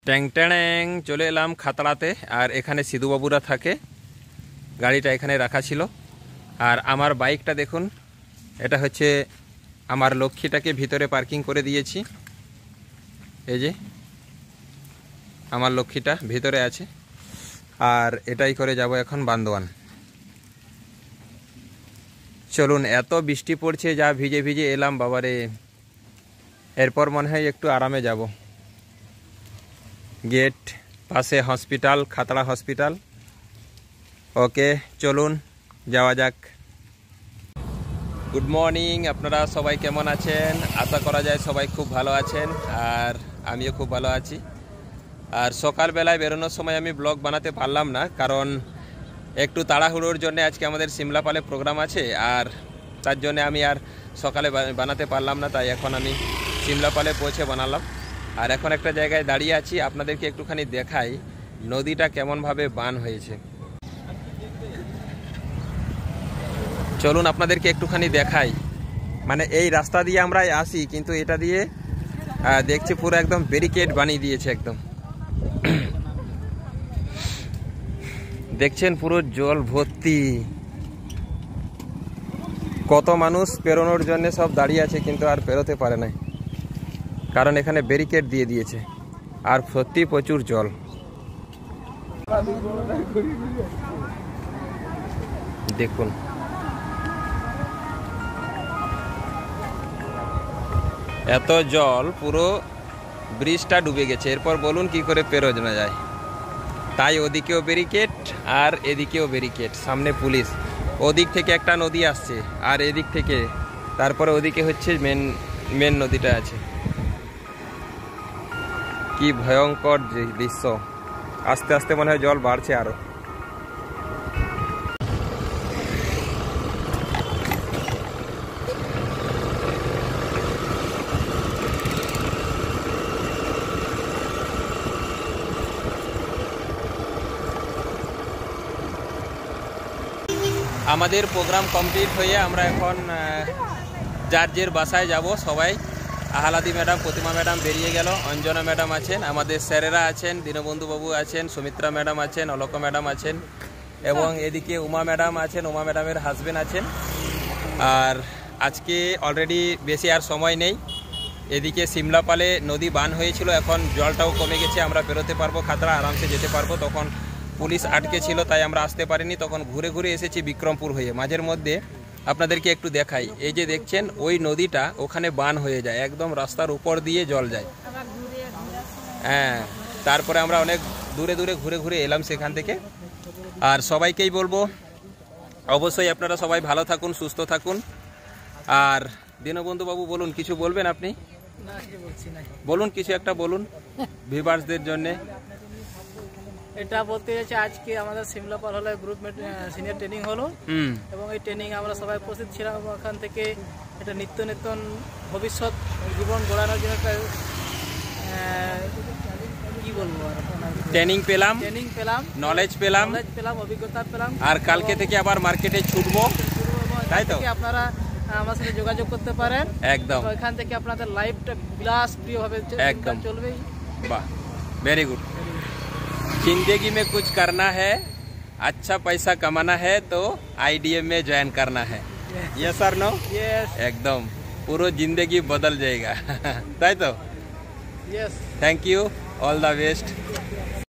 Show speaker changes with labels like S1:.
S1: ট্যাং ট্যাং চলে এলাম খাতড়াতে। আর এখানে সিধুবাবুরা থাকে, গাড়িটা এখানে রাখা ছিল। আর আমার বাইকটা দেখুন, এটা হচ্ছে আমার লক্ষ্মীটাকে ভিতরে পার্কিং করে দিয়েছি। এই যে আমার লক্ষ্মীটা ভিতরে আছে। আর এটাই করে যাব এখন বান্দোয়ান। চলুন, এত বৃষ্টি পড়ছে, যা ভিজে ভিজে এলাম বাবারে। এরপর মনে হয় একটু আরামে যাব। গেট পাশে হসপিটাল, খাতড়া হসপিটাল। ওকে চলুন যাওয়া যাক। গুড মর্নিং, আপনারা সবাই কেমন আছেন? আশা করা যায় সবাই খুব ভালো আছেন, আর আমিও খুব ভালো আছি। আর সকালবেলায় বেরোনোর সময় আমি ব্লগ বানাতে পারলাম না, কারণ একটু তাড়াহুড়োর জন্য আজকে আমাদের সিমলাপালে প্রোগ্রাম আছে, আর তার জন্য আমি আর সকালে বানাতে পারলাম না। তাই এখন আমি সিমলাপালে পৌঁছে বানালাম। আর এখন একটা জায়গায় দাঁড়িয়ে আছি, আপনাদেরকে একটুখানি দেখাই নদীটা কেমনভাবে বান হয়েছে। চলুন আপনাদেরকে একটুখানি দেখাই। মানে এই রাস্তা দিয়ে আমরা আসি, কিন্তু এটা দিয়ে দেখছি পুরো একদম ব্যারিকেড বানিয়ে দিয়েছে একদম। দেখছেন পুরো জল ভর্তি। কত মানুষ পেরোনোর জন্য সব দাঁড়িয়ে আছে, কিন্তু আর পেরোতে পারে না, কারণ এখানে ব্যারিকেড দিয়ে দিয়েছে। আর সত্যি প্রচুর জল। দেখুন এত জল, পুরো ব্রিজটা ডুবে গেছে। এরপর বলুন কি করে পেরোনো যায়। তাই ওদিকেও ব্যারিকেড আর এদিকেও ব্যারিকেড। সামনে পুলিশ, ওদিক থেকে একটা নদী আসছে, আর এদিক থেকে তারপরে ওদিকে হচ্ছে মেন নদীটা আছে। কি ভয়ঙ্কর দৃশ্য। আস্তে আস্তে মনে হয় জল বাড়ছে আরো। আমাদের প্রোগ্রাম কমপ্লিট হয়ে আমরা এখন যার বাসায় যাব সবাই। আহলাদি ম্যাডাম, প্রতিমা ম্যাডাম বেরিয়ে গেল, অঞ্জনা ম্যাডাম আছেন, আমাদের স্যারেরা আছেন, দীনবন্ধু বাবু আছেন, সুমিত্রা ম্যাডাম আছেন, অলকা ম্যাডাম আছেন, এবং এদিকে উমা ম্যাডাম আছেন, উমা ম্যাডামের হাজবেন্ড আছেন। আর আজকে অলরেডি বেশি আর সময় নেই। এদিকে সিমলাপালে নদী বান হয়েছিল, এখন জলটাও কমে গেছে, আমরা পেরোতে পারবো, খাতড়া আরামসে যেতে পারবো। তখন পুলিশ আটকে ছিল, তাই আমরা আসতে পারিনি। তখন ঘুরে ঘুরে এসেছি বিক্রমপুর হয়ে। মাঝের মধ্যে আপনাদেরকে একটু দেখাই, এই যে দেখছেন ওই নদীটা, ওখানে বান হয়ে যায়, একদম রাস্তার উপর দিয়ে জল যায়। হ্যাঁ, তারপরে আমরা অনেক দূরে দূরে ঘুরে ঘুরে এলাম সেখান থেকে। আর সবাইকেই বলবো, অবশ্যই আপনারা সবাই ভালো থাকুন, সুস্থ থাকুন। আর দীনবন্ধু বাবু বলুন, কিছু বলবেন আপনি? বলুন, কিছু একটা বলুন ভিউয়ার্সদের জন্যে।
S2: এটা বলতে চাইছি, আজকে আমাদের সিমলাপাল হলে গ্রুপ সিনিয়র ট্রেনিং হলো, এবং এই ট্রেনিং আমরা সবাই উপস্থিত ছিলাম। এবং ওখান থেকে এটা নিত্য নতুন ভবিষ্যৎ জীবন গড়ানোর জন্য একটা কি বলবো,
S1: ট্রেনিং পেলাম, নলেজ পেলাম,
S2: অভিজ্ঞতা পেলাম।
S1: আর কালকে থেকে আবার মার্কেটে ছুটবো, তাই তো?
S2: আপনারা আমার সাথে যোগাযোগ করতে পারেন একদম। ওইখান থেকে আপনাদের লাইফটা বিলাস প্রিয় ভাবে একদম চলবে।
S1: বাহ, वेरी गुड। जिंदगी में कुछ करना है, अच्छा पैसा कमाना है, तो IDM में ज्वाइन करना है। यस और नो?
S2: यस,
S1: एकदम पूरा जिंदगी बदल जाएगा। ताई तो?
S2: Yes,
S1: thank you, all the best.